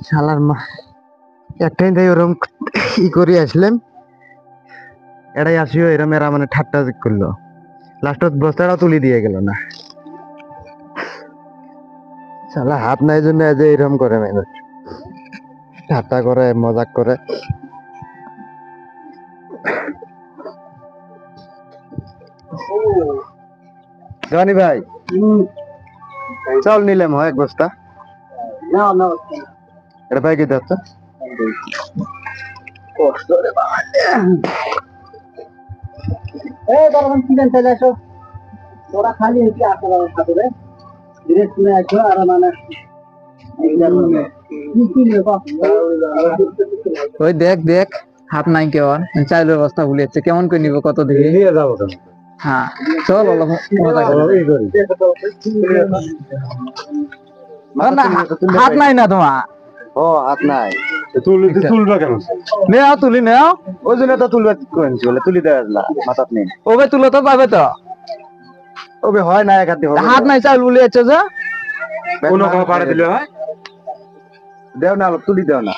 শালার মা একটাই তাই ওরম ই করে আসলাম, এটাই আসিও এরম এরা মানে ঠাট্টা করলো, লাস্টত বস্তাটা তুলি দিয়ে গেল না। শালা হাত নাই জন্য যে এরকম করে মানুষ ঠাট্টা করে মজাক করে। জনি ভাই চল নিলাম হয় এক বস্তা। এটা ভাই কি যাচ্ছে কষ্ট রে বাবা। তোরা খালি আর মানে ওই দেখ দেখ হাত নাই কেমন চাইলের অবস্থা ভুলেছে কেমন করে নিব কত দিকে নিয়ে যাবো। হ্যাঁ চল অলপ মজা করে হাত নাই না তোমার? ও হাত নাই তুলবা কেন? নেও তুলি নেও, ওই জন্য তো তুলবে বলে তুলি দেওয়া মাথাত নেই। ওবে তুলো তো পাবে তো। ওবে হয় না এক হাতে হাত নাই চাল বলে আছে যে কোনো কথা পাড়া দিলে হয়। দেও না তুলি দেও না,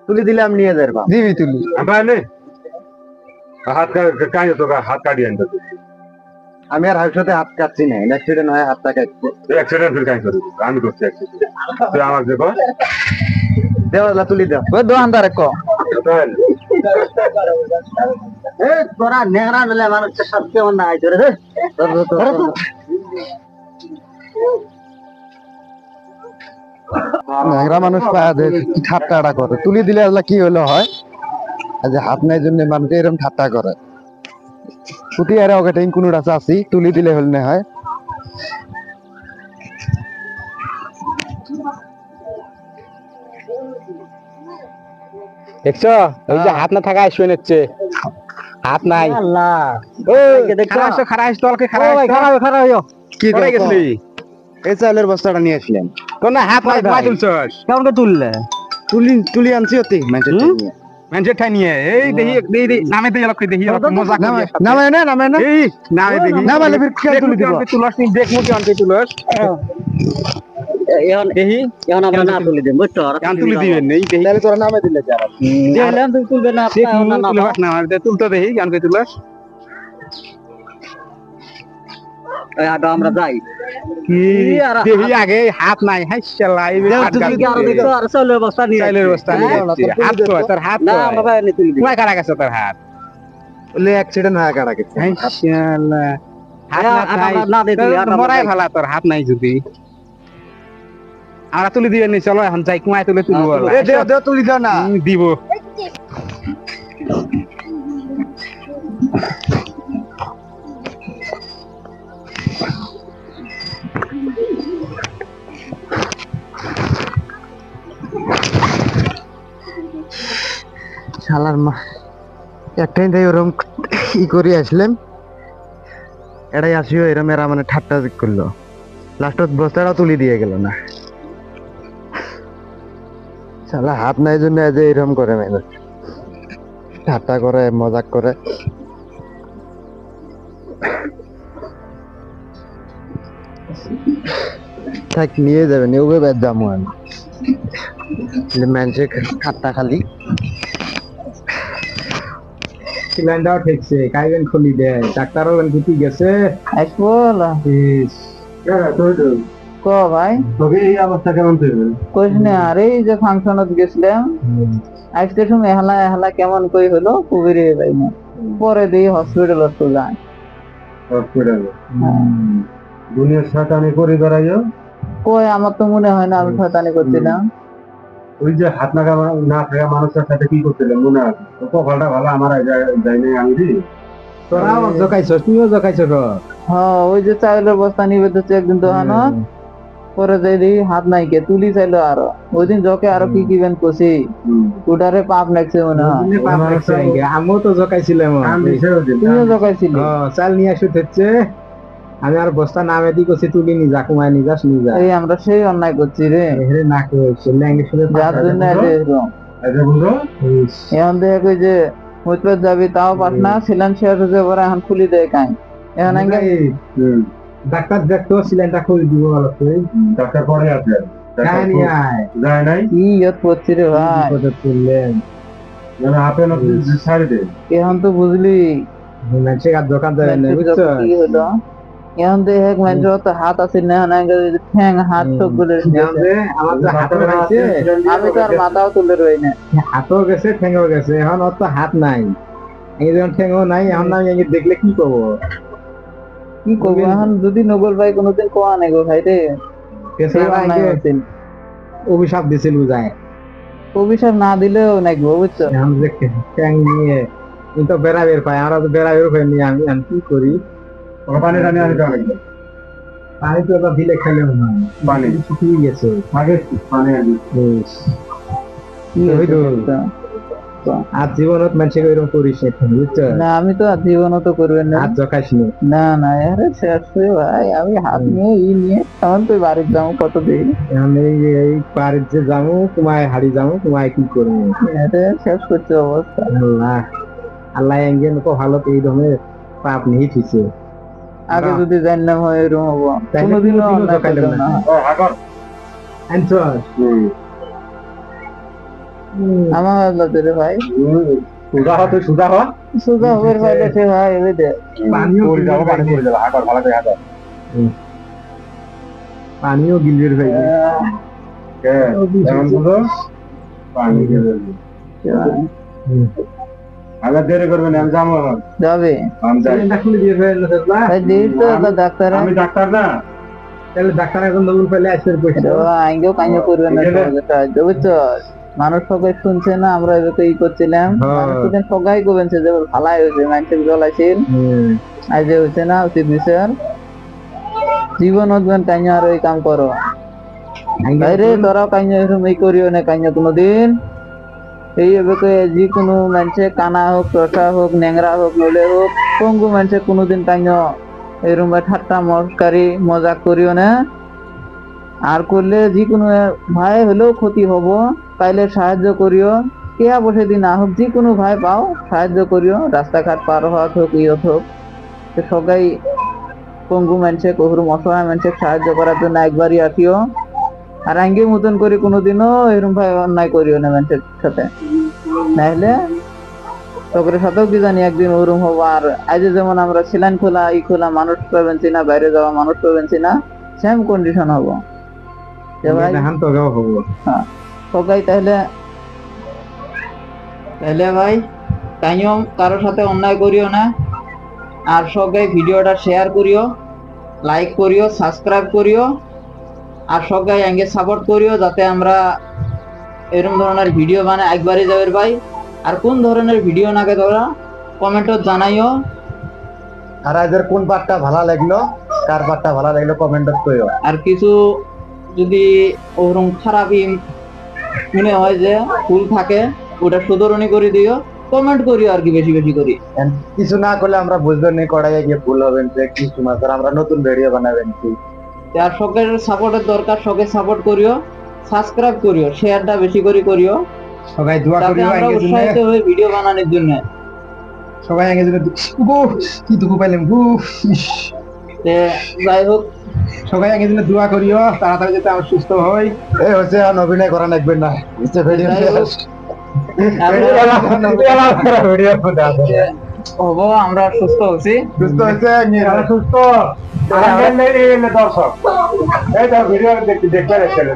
তুলি দিলে আমি নিয়ে যাই দিবি তুলি হাত কাটে তো হাত কাটিয়ে আনতে। আমি আর হাউসতে হাত কাটছি না, অ্যাক্সিডেন্ট হয় হাতটা কাটছে। অ্যাক্সিডেন্ট ফির কাই করি আমি করছি অ্যাক্সিডেন্ট। তুই আমাকে দেখো দেওয়া তুলি দাও ওই দোকানদারে কো এ তোরা নেংরা মিলে মানুষের সত্যি মন নাই রে। নেংরা মানুষ পায় ঠাট্টাটা করে, তুলি দিলে এগুলা কি হলো হয় যে হাত নাই জন্য মানুষ এরকম ঠাট্টা করে। পুতি আরে ওকে টাইম কোনো রাস্তা আছি তুলি দিলে হল না হয়। দেখছো ওই যে হাত না থাকা শুয়ে নিচ্ছে, হাত নাই আল্লাহ। ওই দেখছো খারাপ তলকে খারাপ খারাপ কি করে গেছলি? এই চালের বস্তাটা নিয়ে আসলেন কোন হাত নাই ভাই তুলছস কেমন করে তুললে? তুলি আনছি অতি মানুষের ঠাই নিয়ে এই দেখি দেখি নামে দেখি লক্ষ্য দেখি মজা করি নামে না এই নামে দেখি না বলে ফির কে তুলি দিব তুলস নি দেখ মুকে অনকে তুলস এখন দেখি এখন আমরা না তুলি দেব বুঝছো এখন তুলি দিবেন নেই দেখি তাহলে তোরা নামে দিলে যারা দিলাম তুই তুলবে না আপনার না তুলস না আমাদের তুলতে দেখি অনকে তুলস এই আদা আমরা যাই কি দেখি আগে হাত নাই হাইশাল্লাহ এই তুমি কি আর দেখো আর চালের বস্তা নিয়ে চাইলের বস্তা নিয়ে হাত তো তোর হাত না আমরা ভাই নি তুলি দিব কয় কাটা গেছে তোর হাত বলে অ্যাক্সিডেন্ট হয়ে কাটা গেছে হাইশাল্লাহ হাত না দে তুই মরাই ভালা তোর হাত নাই যদি আমরা তুলি দিবেন নি চলো এখন যাই কুমায় তুলে তুলবো দেও তুলি দাও না দিব শালার মা একটাই তাই ওরম ই করে আসলাম, এটাই আসিও এরম এরা মানে ঠাট্টা করলো, লাস্টত বস্তাটা তুলি দিয়ে গেল না। শালা হাত নাই জন্য যে এরকম করে মানুষ ঠাট্টা করে মজাক করে। থাক নিয়ে যাবেন ওবে বেদ যাবো আমি মানুষের ঠাট্টা খালি সিলিন্ডার ঠিকছে কাইবেন খুলি দে ডাক্তারও গুটি গেছে আসবল কো ভাই তোকে এই অবস্থা কেমন করবে কইস না আরে এই যে ফাংশনত গেছিলাম আজকে তুমি এহলা এহলা কেমন কই হলো কুবিরে ভাই না পরে দেই হসপিটাল তো যাই হসপিটাল দুনিয়ার শয়তানি করে বেড়াইও। কই আমার তো মনে হয় না আমি শয়তানি করছিলাম। ওই যে হাত না থাকা মানুষের সাথে কি করছিলেন মনে আছে? কপালটা ভালো আমার যাই নাই আমি তোরাও জকাইছস তুইও জকাইছস। হ্যাঁ ওই যে চাইলের বস্তা নিবে তো একদিন দোকানত পরে যাই দেখি হাত নাই কে তুলি চাইলো আরো ওই দিন জকে আরো কি বেন কষি ওটারে পাপ লাগছে মনে হয়। আমিও তো জকাইছিলাম, তুইও জকাইছিলি চাল নিয়ে আসতে হচ্ছে আমি আর বস্তা নামে দি করছি তুলি নি যা কুমায় নি যাস নি যা এই আমরা সেই অন্যায় করছি রে না কইছে ল্যাঙ্গের সাথে যার জন্য এখন দেখ ওই যে মুতপেট যাবি তাও পাস না সিলেন শেয়ার হয়ে পরে এখন খুলি দেয় কাই এখন ডাক্তার দেখতো সিলেনটা খুলে দিব ভালো করে ডাক্তার পরে আছে কাহিনী আয় যায় নাই কি ইয়ত পড়ছি রে ভাই বিপদে তুললেন আপে নতুন ছাড়ি দে এখন তো বুঝলি মেছে আর দোকান দেবে না মেট্রিক বুঝছো কি হলো এখন তো এক মেট্রো তো হাত আছে না না ঠ্যাং হাত সব গুলো আমার তো হাত আছে আমি তো আর মাথাও তুলে রই না হাতও গেছে ঠ্যাংও গেছে এখন অত হাত নাই এই যখন ঠ্যাংও নাই এখন আমি দেখলে কি করবো কি করবো এখন যদি নগল ভাই কোনোদিন কোয়া নেই গো ভাই রে অভিশাপ দিছিল যায় অভিশাপ না দিলেও নাই গো বুঝছো এখন যে ঠ্যাং নিয়ে তো বেড়া বের পাই আমরা তো বেড়া বের পাই নিয়ে আমি কি করি পানি টানি আনতে লাগবে পানি তো এবার দিলে খেলেও না পানি শুকিয়ে গেছে আগে পানি আনি কি হইলো আর জীবনত মানুষকে এরকম করিস বুঝছো না আমি তো আর জীবনও তো করবেন না হাত জকাইস না না আরে শেষ হয়ে ভাই আমি হাত নিয়ে নিয়ে তখন তুই বাড়ির যাবো কত দিন আমি এই বাড়ির যে যাবো তোমায় হাড়ি যাবো তোমায় কি করবো এটা শেষ করছে অবস্থা আল্লাহ আল্লাহ এঙ্গেন তো ভালো তো এই ধরনের পাপ নিয়ে থিছে আগে যদি জানলাম হয় এরকম হবো কোনোদিনও অন্যায় করতাম না আমার লাগছে রে ভাই সুজা হ তুই সুজা হ সুজা হবে ভাই দেখে ভাই এবে দে পানি পড়ে যাবে হাঁটার ভালো করে হাঁটার পানিও গিলবের ভাই এমন বুঝো পানি আগে দেরি করবেন আমি যাবো যাবে আমি যাই ডাক্তার দিয়ে ভাই দিস তো ডাক্তার আমি ডাক্তার না তাহলে ডাক্তার এখন নতুন পেলে আসবে পয়সা আইগো কাইও করবে না বুঝছো মানুষ সবাই শুনছে না আমরা এবার ই করছিলাম মানুষ সবাই করবেন যে ভালাই হয়েছে মানুষের জ্বলাইছিল আজ যে হচ্ছে না উচিত বিষয় জীবন উদ্বেন কাইও আর ওই কাম করো রে তোরাও কাইও এরকম এই করিও না কাইও কোনোদিন এই এবার যে কোনো মানুষে কানা হোক টসা হোক ন্যাংরা হোক নলে হোক পঙ্গু মানুষে কোনোদিন কাইও এরকম ঠাট্টা মস্কারি মজাক করিও না আর করলে যে কোনো ভাই হলেও ক্ষতি হবো পাইলে সাহায্য করিও কেয়া বসে দিন না হোক যে কোনো ভাই পাও সাহায্য করিও রাস্তাঘাট পার হওয়া হোক ইয়ত হোক সবাই পঙ্গু মানুষে কখনো অসহায় মানুষের সাহায্য করার জন্য একবারই আসিও আর আঙ্গি মতন করে কোনোদিনও এরকম ভাই অন্যায় করিও না মানুষের সাথে নাহলে তকরের সাথেও কি জানি একদিন ওরম হবো আর আজ যেমন আমরা সিলাইন খোলা ই খোলা মানুষ পাবেন না বাইরে যাওয়া মানুষ পাবেন না সেম কন্ডিশন হবো সবাই তাহলে ভাই তাইও কারোর সাথে অন্যায় করিও না আর সবাই ভিডিওটা শেয়ার করিও লাইক করিও সাবস্ক্রাইব করিও আর সবাই আগে সাপোর্ট করিও যাতে আমরা এরকম ধরনের ভিডিও বানাই একবারই যাবে ভাই আর কোন ধরনের ভিডিও নাকি তোরা কমেন্টে জানাইও আর আজের কোন পার্টটা ভালো লাগলো কার পার্টটা ভালো লাগলো কমেন্টে কইও আর কিছু যদি ওরকম খারাপই মনে হয় যে ভুল থাকে ওটা শুধরণী করে দিও কমেন্ট করিও আর কি বেশি বেশি করি কিছু না করলে আমরা বুঝতে নেই কড়াইয়ে গিয়ে ভুল হবেন যে কিছু মাত্র আমরা নতুন ভিডিও বানাবেন কি আর সকলের সাপোর্টের দরকার সবাই সাপোর্ট করিও সাবস্ক্রাইব করিও শেয়ারটা বেশি করে করিও সবাই দোয়া করিও আমরা উৎসাহিত হই ভিডিও বানানোর জন্য সবাই আগে যদি কি দুঃখ পাইলাম যাই হোক সবাই আগে দিনে দোয়া করিও তাড়াতাড়ি যাতে আমরা সুস্থ হই এই হচ্ছে আর অভিনয় করা লাগবেন না নিচে ভিডিও হবো আমরা সুস্থ হচ্ছি সুস্থ দর্শক এই ভিডিও দেখতে দেখলে